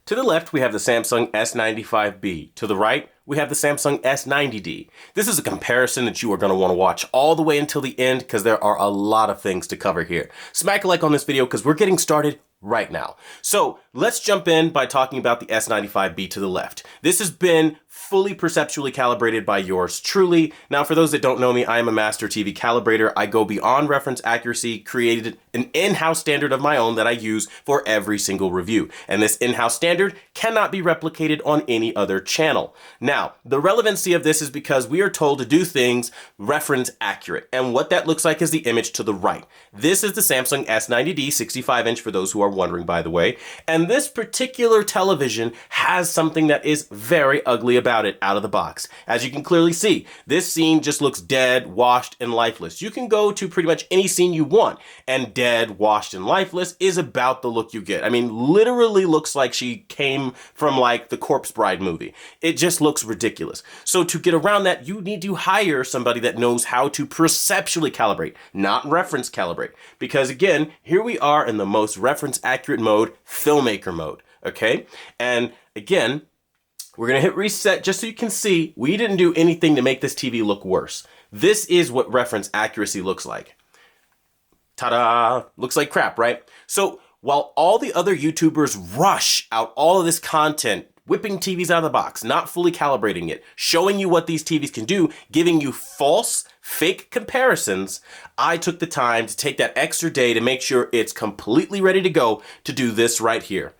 To the left, we have the Samsung S95B. To the right, we have the Samsung S90D. This is a comparison that you are going to want to watch all the way until the end because there are a lot of things to cover here. Smack a like on this video because we're getting started right now. So let's jump in by talking about the S95B to the left. This has been fully perceptually calibrated by yours truly. Now, for those that don't know me, I am a master TV calibrator. I go beyond reference accuracy, created an in-house standard of my own that I use for every single review. And this in-house standard cannot be replicated on any other channel. Now, the relevancy of this is because we are told to do things reference accurate. And what that looks like is the image to the right. This is the Samsung S90D 65-inch for those who are wondering, by the way. And this particular television has something that is very ugly about it out of the box. As you can clearly see, this scene just looks dead, washed, and lifeless. You can go to pretty much any scene you want, and dead, washed, and lifeless is about the look you get. I mean, literally looks like she came from like the Corpse Bride movie. It just looks ridiculous. So to get around that, you need to hire somebody that knows how to perceptually calibrate, not reference calibrate. Because again, here we are in the most reference accurate mode, filmmaker mode, okay? And again, we're gonna hit reset just so you can see we didn't do anything to make this TV look worse. This is what reference accuracy looks like. Ta-da! Looks like crap, right? So while all the other YouTubers rush out all of this content, whipping TVs out of the box, not fully calibrating it, showing you what these TVs can do, giving you false, fake comparisons, I took the time to take that extra day to make sure it's completely ready to go to do this right here.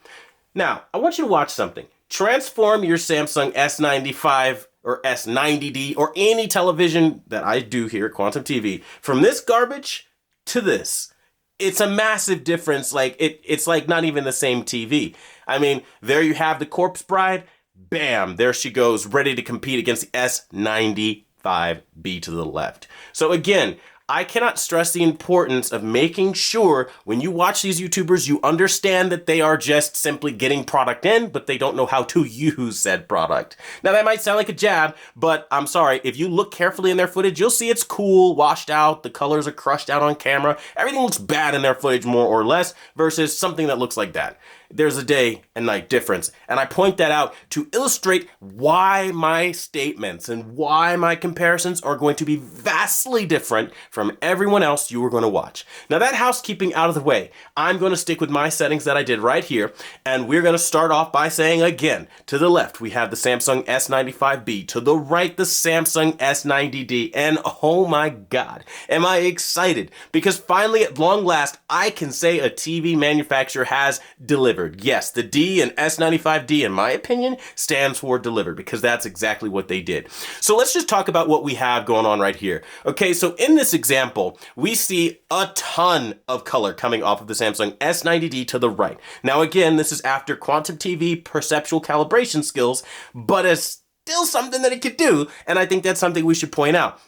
Now, I want you to watch something. Transform your Samsung S95 or S90D or any television that I do here at Quantum TV from this garbage to this. It's a massive difference. Like it's like not even the same TV. I mean, there you have the Corpse Bride. Bam, there she goes, ready to compete against the S95B to the left. So again, I cannot stress the importance of making sure when you watch these YouTubers, you understand that they are just simply getting product in, but they don't know how to use said product. Now that might sound like a jab, but I'm sorry, if you look carefully in their footage, you'll see it's cool, washed out, the colors are crushed out on camera, everything looks bad in their footage more or less versus something that looks like that. There's a day and night difference. And I point that out to illustrate why my statements and why my comparisons are going to be vastly different from everyone else you are going to watch. Now that housekeeping out of the way, I'm going to stick with my settings that I did right here. And we're going to start off by saying again, to the left, we have the Samsung S95B. To the right, the Samsung S90D. And oh my God, am I excited? Because finally, at long last, I can say a TV manufacturer has delivered. Yes, the D in S95D, in my opinion, stands for delivered because that's exactly what they did. So let's just talk about what we have going on right here. Okay, so in this example, we see a ton of color coming off of the Samsung S90D to the right. Now again, this is after Quantum TV perceptual calibration skills, but it's still something that it could do, and I think that's something we should point out.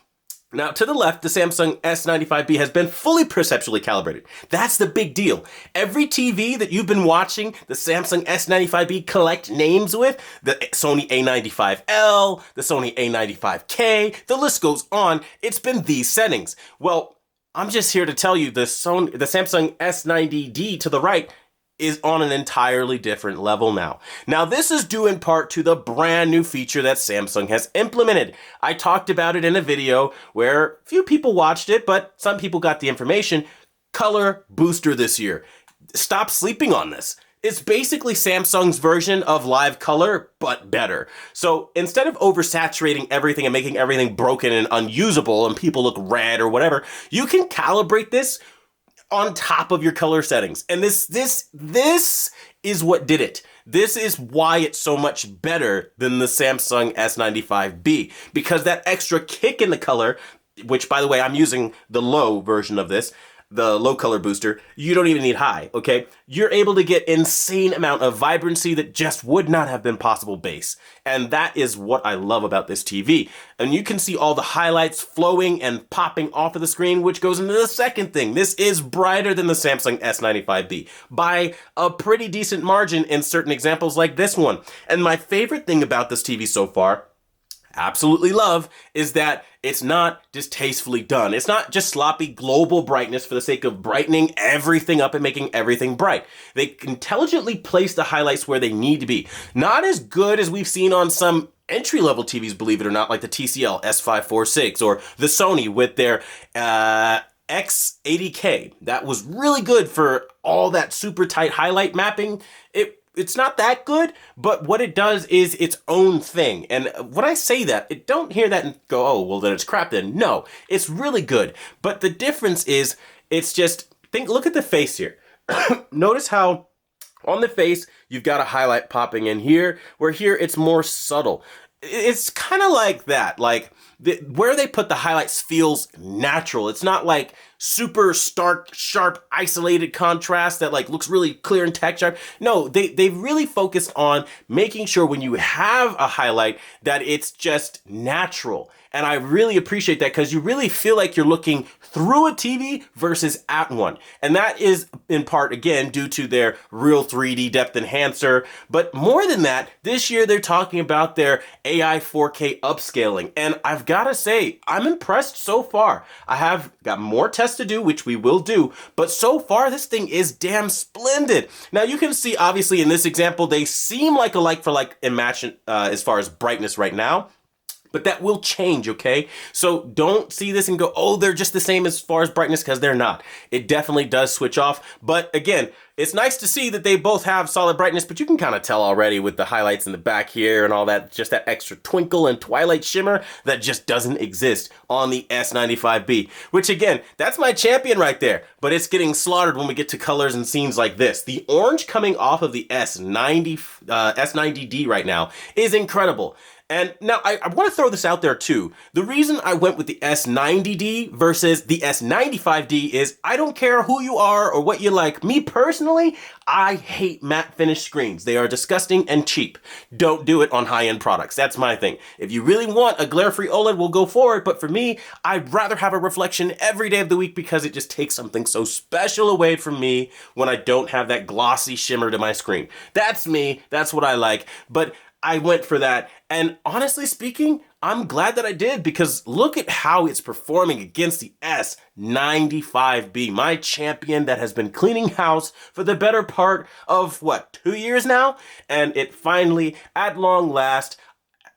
Now, to the left, the Samsung S95B has been fully perceptually calibrated. That's the big deal. Every TV that you've been watching the Samsung S95B collect names with, the Sony A95L, the Sony A95K, the list goes on, it's been these settings. Well, I'm just here to tell you the Samsung S90D to the right is on an entirely different level now. Now, this is due in part to the brand new feature that Samsung has implemented. I talked about it in a video where few people watched it, but some people got the information. Color Booster this year. Stop sleeping on this. It's basically Samsung's version of live color, but better. So instead of oversaturating everything and making everything broken and unusable and people look red or whatever, you can calibrate this on top of your color settings. And this is what did it. This is why it's so much better than the Samsung S95B, because that extra kick in the color, which by the way, I'm using the low version of this, the low color booster, you don't even need high, okay? You're able to get insane amount of vibrancy that just would not have been possible base. And that is what I love about this TV. And you can see all the highlights flowing and popping off of the screen, which goes into the second thing. This is brighter than the Samsung S95B by a pretty decent margin in certain examples like this one. And my favorite thing about this TV so far, absolutely love is that it's not distastefully done. It's not just sloppy global brightness for the sake of brightening everything up and making everything bright. They intelligently place the highlights where they need to be. Not as good as we've seen on some entry-level TVs, believe it or not, like the TCL S546 or the Sony with their X80K. That was really good for all that super tight highlight mapping. It's not that good, but what it does is its own thing. And when I say that, don't hear that and go, oh, well, then it's crap then. No, it's really good. But the difference is, it's just, look at the face here. Notice how on the face, you've got a highlight popping in here, where here it's more subtle. It's kind of like that, like where they put the highlights feels natural. It's not like super stark, sharp, isolated contrast that like looks really clear and textured. No, they've really focused on making sure when you have a highlight that it's just natural. And I really appreciate that because you really feel like you're looking through a TV versus at one. And that is in part, again, due to their real 3D depth enhancer. But more than that, this year they're talking about their AI 4K upscaling. And I've got to say, I'm impressed so far. I have got more tests to do, which we will do. But so far, this thing is damn splendid. Now, you can see, obviously, in this example, they seem like a like-for-like match as far as brightness right now. But that will change, okay? So don't see this and go, oh, they're just the same as far as brightness, because they're not. It definitely does switch off. But again, it's nice to see that they both have solid brightness, but you can kind of tell already with the highlights in the back here and all that, just that extra twinkle and twilight shimmer that just doesn't exist on the S95B. Which again, that's my champion right there, but it's getting slaughtered when we get to colors and scenes like this. The orange coming off of the S90D right now is incredible. And now I want to throw this out there too. The reason I went with the S90D versus the S95D is I don't care who you are or what you like. Me personally, I hate matte finish screens. They are disgusting and cheap. Don't do it on high-end products. That's my thing. If you really want a glare-free OLED, we'll go for it. But for me, I'd rather have a reflection every day of the week because it just takes something so special away from me when I don't have that glossy shimmer to my screen. That's me. That's what I like. But I went for that, and honestly speaking, I'm glad that I did because look at how it's performing against the S95B, my champion that has been cleaning house for the better part of, 2 years now? And it finally, at long last,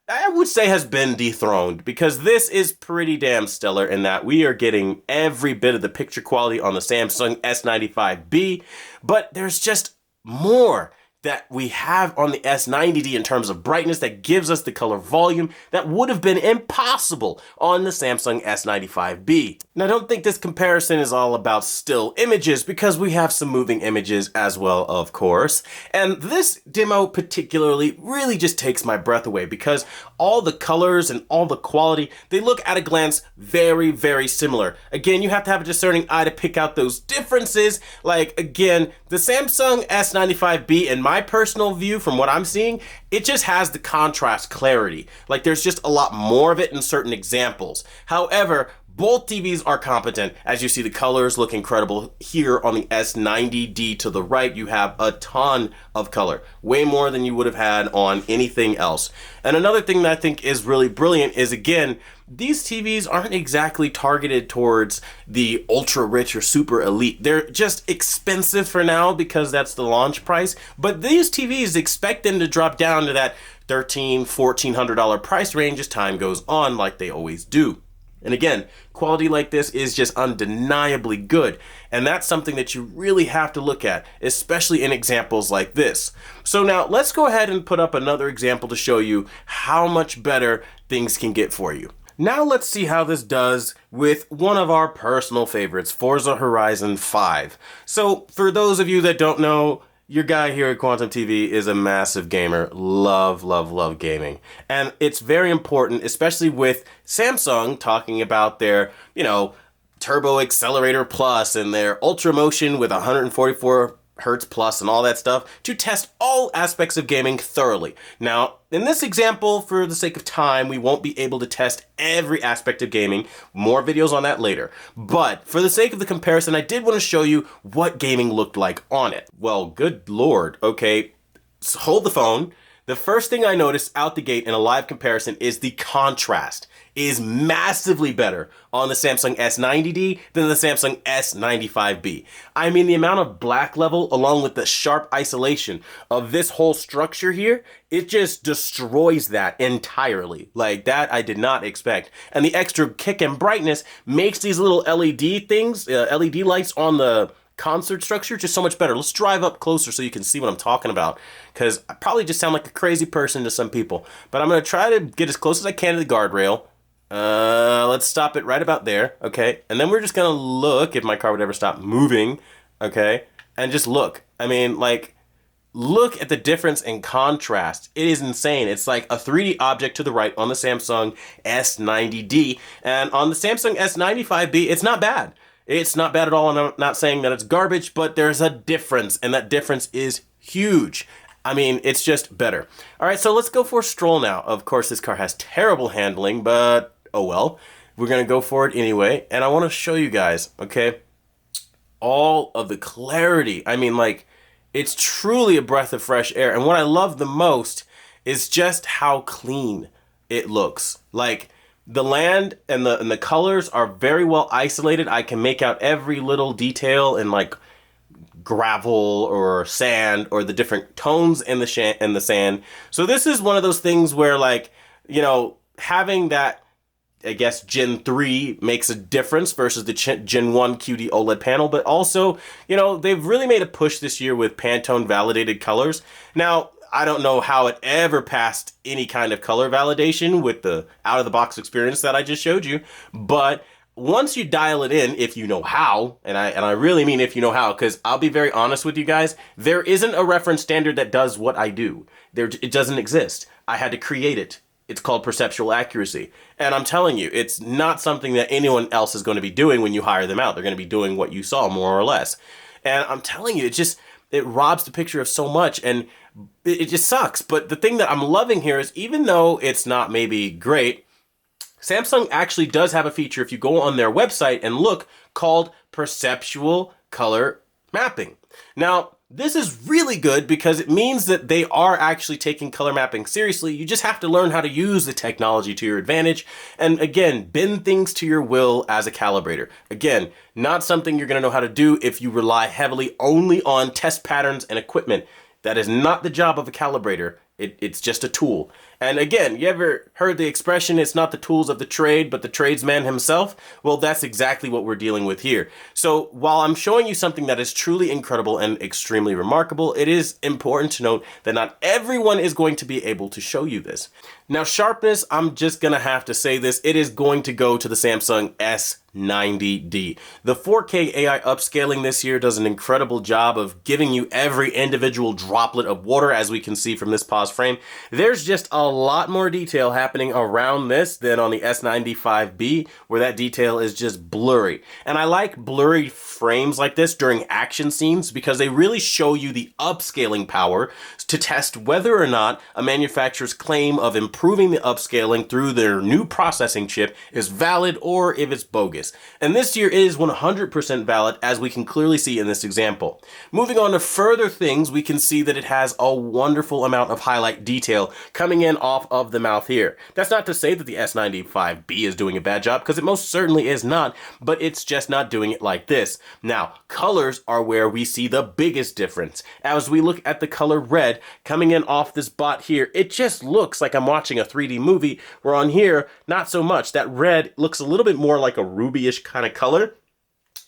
I would say has been dethroned because this is pretty damn stellar in that we are getting every bit of the picture quality on the Samsung S95B, but there's just more that we have on the S90D in terms of brightness that gives us the color volume that would have been impossible on the Samsung S95B. Now, I don't think this comparison is all about still images because we have some moving images as well, of course. And this demo particularly really just takes my breath away because all the colors and all the quality, they look at a glance very, very similar. Again, you have to have a discerning eye to pick out those differences. Like, again, the Samsung S95B, in my personal view, from what I'm seeing, it just has the contrast clarity. Like, there's just a lot more of it in certain examples. However, both TVs are competent. As you see, the colors look incredible. Here on the S90D to the right, you have a ton of color, way more than you would have had on anything else. And another thing that I think is really brilliant is, again, these TVs aren't exactly targeted towards the ultra rich or super elite. They're just expensive for now because that's the launch price. But these TVs, expect them to drop down to that $1,300, $1,400 price range as time goes on, like they always do. And again, quality like this is just undeniably good. And that's something that you really have to look at, especially in examples like this. So now let's go ahead and put up another example to show you how much better things can get for you. Now let's see how this does with one of our personal favorites, Forza Horizon 5. So for those of you that don't know, your guy here at Quantum TV is a massive gamer. Love, love, love gaming. And it's very important, especially with Samsung talking about their, Turbo Accelerator Plus and their Ultra Motion with 144 Hertz Plus and all that stuff, to test all aspects of gaming thoroughly. Now, in this example, for the sake of time, we won't be able to test every aspect of gaming. More videos on that later. But for the sake of the comparison, I did want to show you what gaming looked like on it. Well, good lord. Okay, so hold the phone. The first thing I noticed out the gate in a live comparison is the contrast is massively better on the Samsung S90D than the Samsung S95B. I mean, the amount of black level along with the sharp isolation of this whole structure here, it just destroys that entirely. Like, that I did not expect. And the extra kick and brightness makes these little LED things, LED lights on the concert structure just so much better. Let's drive up closer so you can see what I'm talking about, because I probably just sound like a crazy person to some people, but I'm going to try to get as close as I can to the guardrail. Let's stop it right about there, okay? And then we're just going to look if my car would ever stop moving, okay? And just look. I mean, like, look at the difference in contrast. It is insane. It's like a 3D object to the right on the Samsung S90D, and on the Samsung S95B, it's not bad. It's not bad at all, and I'm not saying that it's garbage, but there's a difference, and that difference is huge. I mean, it's just better. All right, so let's go for a stroll now. Of course, this car has terrible handling, but oh well. We're going to go for it anyway, and I want to show you guys, okay, all of the clarity. I mean, like, it's truly a breath of fresh air, and what I love the most is just how clean it looks. Like, the land and the colors are very well isolated. I can make out every little detail in, like, gravel or sand or the different tones in the sand. So this is one of those things where, like, you know, having that, I guess, Gen 3 makes a difference versus the Gen 1 QD OLED panel, but also, you know, they've really made a push this year with Pantone validated colors. Now, I don't know how it ever passed any kind of color validation with the out-of-the-box experience that I just showed you, but once you dial it in, if you know how, and I really mean if you know how, because I'll be very honest with you guys, there isn't a reference standard that does what I do. It doesn't exist. I had to create it. It's called perceptual accuracy. And I'm telling you, it's not something that anyone else is going to be doing when you hire them out. They're going to be doing what you saw, more or less. And I'm telling you, it robs the picture of so much, and it just sucks. But the thing that I'm loving here is, even though it's not maybe great, Samsung actually does have a feature, if you go on their website and look, called perceptual color mapping. Now, this is really good because it means that they are actually taking color mapping seriously. You just have to learn how to use the technology to your advantage. And again, bend things to your will as a calibrator. Again, not something you're going to know how to do if you rely heavily only on test patterns and equipment. That is not the job of a calibrator. It's just a tool. And again, you ever heard the expression, it's not the tools of the trade, but the tradesman himself? Well, that's exactly what we're dealing with here. So while I'm showing you something that is truly incredible and extremely remarkable, it is important to note that not everyone is going to be able to show you this. Now, sharpness, I'm just going to have to say this, it is going to go to the Samsung S90D. The 4K AI upscaling this year does an incredible job of giving you every individual droplet of water, as we can see from this pause frame. There's just a lot more detail happening around this than on the S95B, where that detail is just blurry. And I like blurry frames like this during action scenes because they really show you the upscaling power to test whether or not a manufacturer's claim of improving the upscaling through their new processing chip is valid or if it's bogus. And this year is 100% valid, as we can clearly see in this example. Moving on to further things, we can see that it has a wonderful amount of highlight detail coming in off of the mouth here. That's not to say that the S95B is doing a bad job, because it most certainly is not, but it's just not doing it like this. Now, colors are where we see the biggest difference. As we look at the color red coming in off this bot here, it just looks like I'm watching a 3D movie, where on here, not so much. That red looks a little bit more like a rubyish kind of color,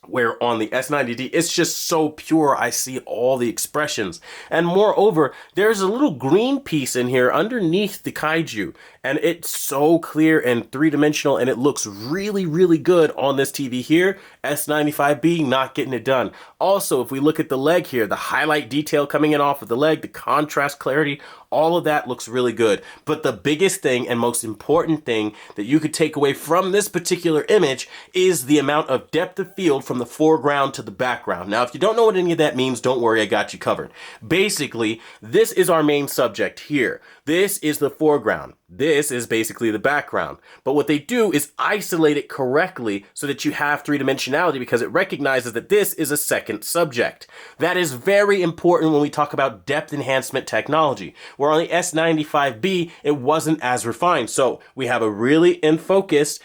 where on the S90D, it's just so pure. I see all the expressions. And moreover, there's a little green piece in here underneath the kaiju, and it's so clear and three-dimensional, and it looks really, really good on this TV here. S95B not getting it done. Also, if we look at the leg here, the highlight detail coming in off of the leg, the contrast clarity, all of that looks really good. But the biggest thing and most important thing that you could take away from this particular image is the amount of depth of field from the foreground to the background. Now, if you don't know what any of that means, don't worry, I got you covered. Basically, this is our main subject here. This is the foreground. This is basically the background. But what they do is isolate it correctly so that you have three-dimensionality functionality because it recognizes that this is a second subject. That is very important when we talk about depth enhancement technology, where on the S95B, it wasn't as refined. So we have a really in focus,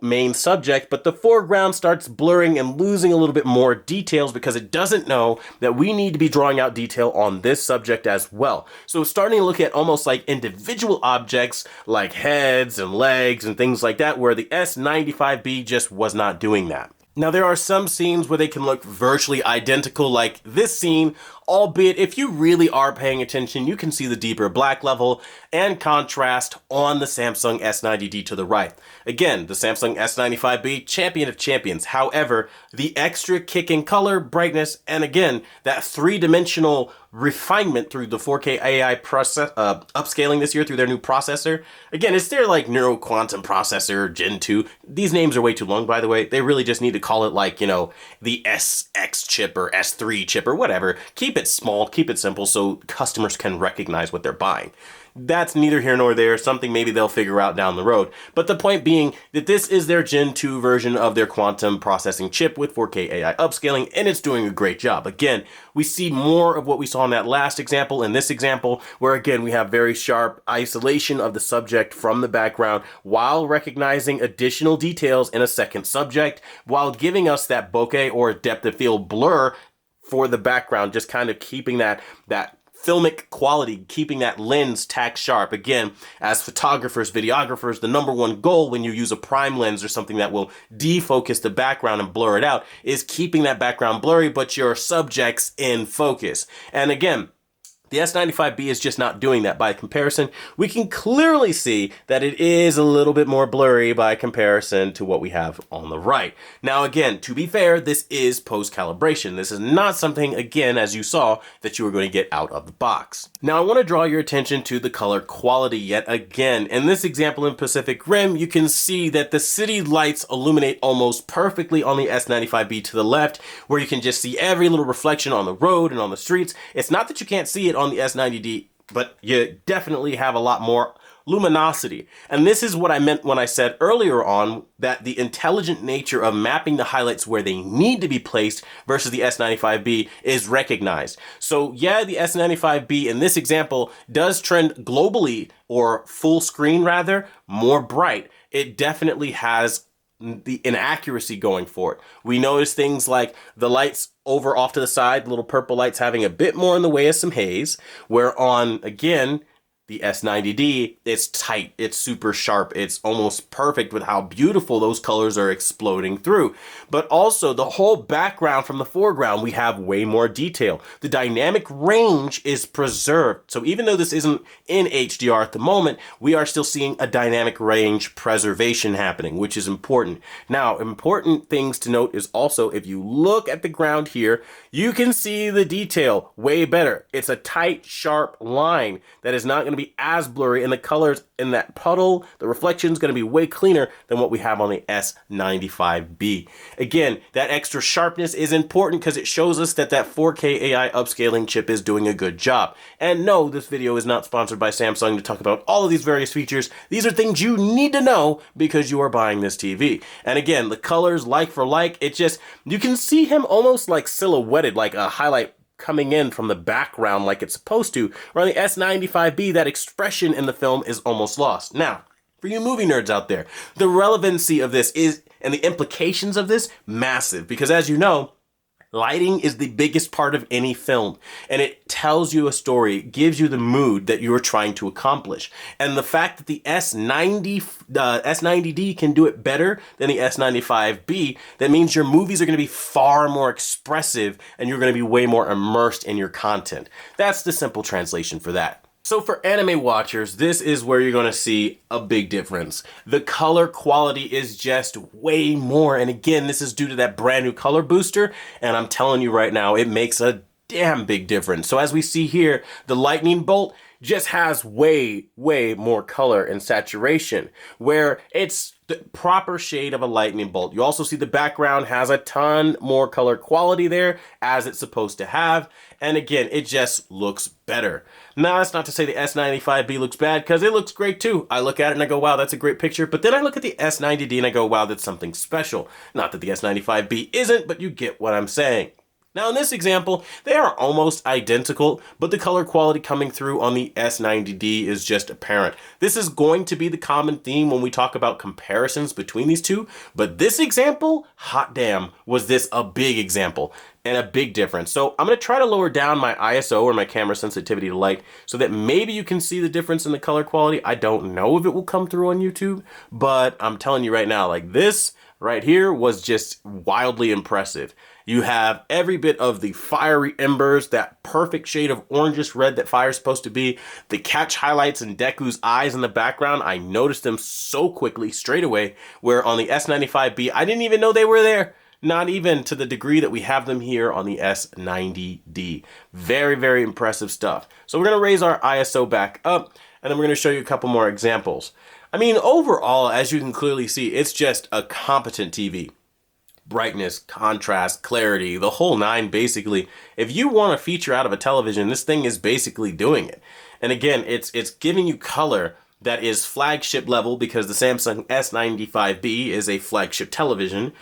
main subject, but the foreground starts blurring and losing a little bit more details because it doesn't know that we need to be drawing out detail on this subject as well. So starting to look at almost like individual objects like heads and legs and things like that, where the S95B just was not doing that. Now, there are some scenes where they can look virtually identical, like this scene, albeit if you really are paying attention, you can see the deeper black level and contrast on the Samsung S90D to the right. Again, the Samsung S95B, champion of champions. However, the extra kick in color, brightness, and again, that three-dimensional refinement through the 4K AI upscaling this year through their new processor. Again, it's their like Neuro Quantum processor Gen 2. These names are way too long, by the way. They really just need to call it like, the SX chip or S3 chip or whatever. Keep it small, keep it simple so customers can recognize what they're buying. That's neither here nor there, something maybe they'll figure out down the road. But the point being that this is their Gen 2 version of their quantum processing chip with 4K AI upscaling, and it's doing a great job. Again, we see more of what we saw in that last example and this example, where again, we have very sharp isolation of the subject from the background while recognizing additional details in a second subject, while giving us that bokeh or depth of field blur for the background, just kind of keeping that filmic quality, keeping that lens tack sharp. Again, as photographers, videographers, the number one goal when you use a prime lens or something that will defocus the background and blur it out is keeping that background blurry, but your subjects in focus. And again, the S95B is just not doing that. By comparison, we can clearly see that it is a little bit more blurry by comparison to what we have on the right. Now, again, to be fair, this is post-calibration. This is not something, again, as you saw, that you are going to get out of the box. Now, I want to draw your attention to the color quality yet again. In this example in Pacific Rim, you can see that the city lights illuminate almost perfectly on the S95B to the left, where you can just see every little reflection on the road and on the streets. It's not that you can't see it on the S90D, but you definitely have a lot more luminosity. And this is what I meant when I said earlier on that the intelligent nature of mapping the highlights where they need to be placed versus the S95B is recognized. So yeah, the S95B in this example does trend globally, or full screen rather, more bright. It definitely has the inaccuracy going for it. We notice things like the lights over off to the side, little purple lights having a bit more in the way of some haze, where on, again, the S90D, it's tight, it's super sharp, it's almost perfect with how beautiful those colors are exploding through. But also the whole background from the foreground, we have way more detail. The dynamic range is preserved. So even though this isn't in HDR at the moment, we are still seeing a dynamic range preservation happening, which is important. Now, important things to note is also, if you look at the ground here, you can see the detail way better. It's a tight, sharp line that is not going to be as blurry, and the colors in that puddle, the reflection is going to be way cleaner than what we have on the S95B. Again, that extra sharpness is important because it shows us that that 4K AI upscaling chip is doing a good job. And no, this video is not sponsored by Samsung to talk about all of these various features. These are things you need to know because you are buying this TV. And again, the colors like for like, it just, you can see him almost like silhouetted, like a highlight coming in from the background like it's supposed to. Where on the S95B, that expression in the film is almost lost. Now, for you movie nerds out there, the relevancy of this is, and the implications of this, massive. Because as you know, lighting is the biggest part of any film, and it tells you a story, it gives you the mood that you're trying to accomplish. And the fact that the S90D can do it better than the S95B, that means your movies are going to be far more expressive and you're going to be way more immersed in your content. That's the simple translation for that. So for anime watchers, this is where you're going to see a big difference. The color quality is just way more. And again, this is due to that brand new color booster. And I'm telling you right now, it makes a damn big difference. So as we see here, the lightning bolt just has way more color and saturation, where it's the proper shade of a lightning bolt. You also see the background has a ton more color quality there, as it's supposed to have. And again, it just looks better. Now, that's not to say the S95B looks bad, because it looks great too. I look at it and I go, wow, that's a great picture. But then I look at the S90D and I go, wow, that's something special. Not that the S95B isn't, but you get what I'm saying. Now in this example, they are almost identical, but the color quality coming through on the S90D is just apparent. This is going to be the common theme when we talk about comparisons between these two, but this example, hot damn, was this a big example and a big difference. So I'm going to try to lower down my ISO, or my camera sensitivity to light, so that maybe you can see the difference in the color quality. I don't know if it will come through on YouTube, but I'm telling you right now, like this right here was just wildly impressive. You have every bit of the fiery embers, that perfect shade of orangish red that fire is supposed to be. The catch highlights in Deku's eyes in the background, I noticed them so quickly, straight away, where on the S95B, I didn't even know they were there. Not even to the degree that we have them here on the S90D. Very, very impressive stuff. So we're going to raise our ISO back up, and then we're going to show you a couple more examples. I mean, overall, as you can clearly see, it's just a competent TV. Brightness, contrast, clarity, the whole nine basically. If you want a feature out of a television, this thing is basically doing it. And again, it's giving you color that is flagship level, because the Samsung S95B is a flagship television,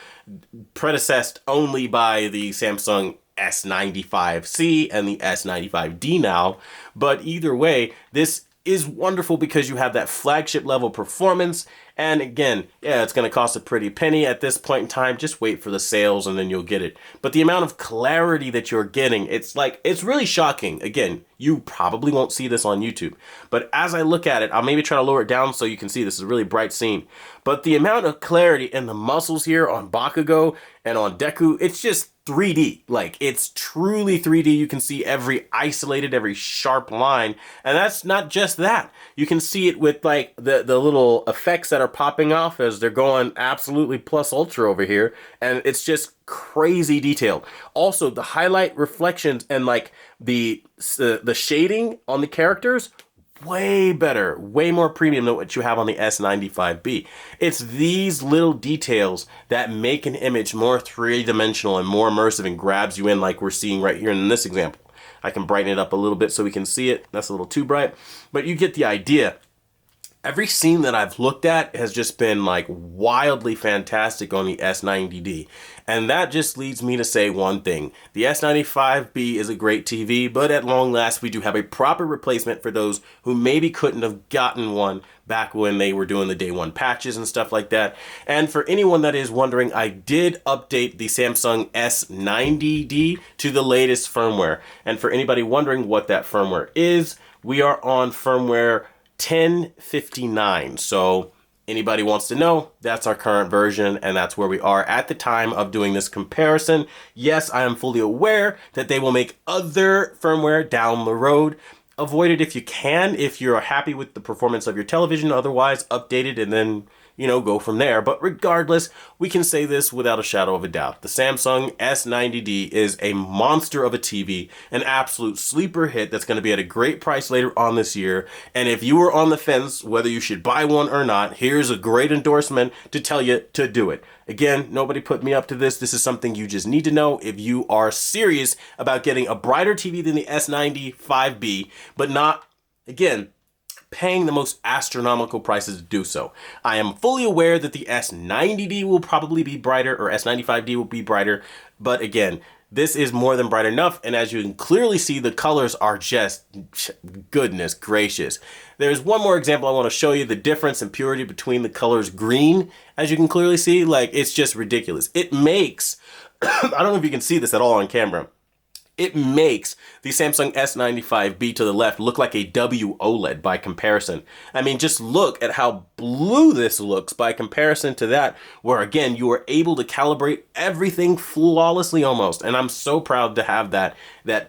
predecessed only by the Samsung S95C and the S95D now. But either way, this is wonderful because you have that flagship level performance. And again, yeah, it's going to cost a pretty penny at this point in time. Just wait for the sales and then you'll get it. But the amount of clarity that you're getting, it's really shocking. Again, you probably won't see this on YouTube. But as I look at it, I'll maybe try to lower it down so you can see this is a really bright scene. But the amount of clarity in the muscles here on Bakugo and on Deku, it's just 3D. Like, it's truly 3D. You can see every isolated, every sharp line. And that's not just that. You can see it with like the little effects that are popping off as they're going absolutely plus ultra over here. And it's just crazy detailed. Also, the highlight reflections and like the shading on the characters, way better, way more premium than what you have on the S95B. It's these little details that make an image more three-dimensional and more immersive and grabs you in, like we're seeing right here in this example. I can brighten it up a little bit so we can see it. That's a little too bright, but you get the idea. Every scene that I've looked at has just been like wildly fantastic on the S90D. And that just leads me to say one thing. The S95B is a great TV, but at long last we do have a proper replacement for those who maybe couldn't have gotten one back when they were doing the day one patches and stuff like that. And for anyone that is wondering, I did update the Samsung S90D to the latest firmware. And for anybody wondering what that firmware is, we are on firmware 1059. So anybody wants to know, that's our current version, and that's where we are at the time of doing this comparison. Yes, I am fully aware that they will make other firmware down the road. Avoid it if you can, if you're happy with the performance of your television. Otherwise, update it and then, go from there. But regardless, we can say this without a shadow of a doubt. The Samsung S90D is a monster of a TV, an absolute sleeper hit that's going to be at a great price later on this year. And if you were on the fence whether you should buy one or not, here's a great endorsement to tell you to do it. Again, nobody put me up to this. This is something you just need to know if you are serious about getting a brighter TV than the S95B, but not, again, paying the most astronomical prices to do so. I am fully aware that the S90D will probably be brighter, or S95D will be brighter, but again, this is more than bright enough, and as you can clearly see, the colors are just, goodness gracious. There's one more example I want to show you, the difference in purity between the colors green. As you can clearly see, like, it's just ridiculous. It makes, I don't know if you can see this at all on camera, it makes the Samsung S95B to the left look like a WOLED by comparison. I mean, just look at how blue this looks by comparison to that, where again, you are able to calibrate everything flawlessly almost. And I'm so proud to have that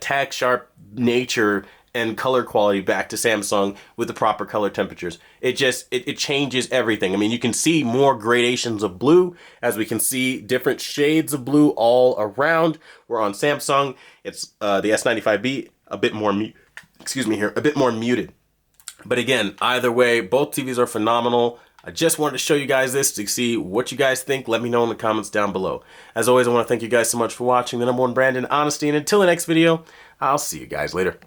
tack sharp nature and color quality back to Samsung with the proper color temperatures. It changes everything. I mean, you can see more gradations of blue, as we can see different shades of blue all around. We're on Samsung. It's the S95B, a bit more muted. But again, either way, both TVs are phenomenal. I just wanted to show you guys this to see what you guys think. Let me know in the comments down below. As always, I want to thank you guys so much for watching. The #1 brand in honesty. And until the next video, I'll see you guys later.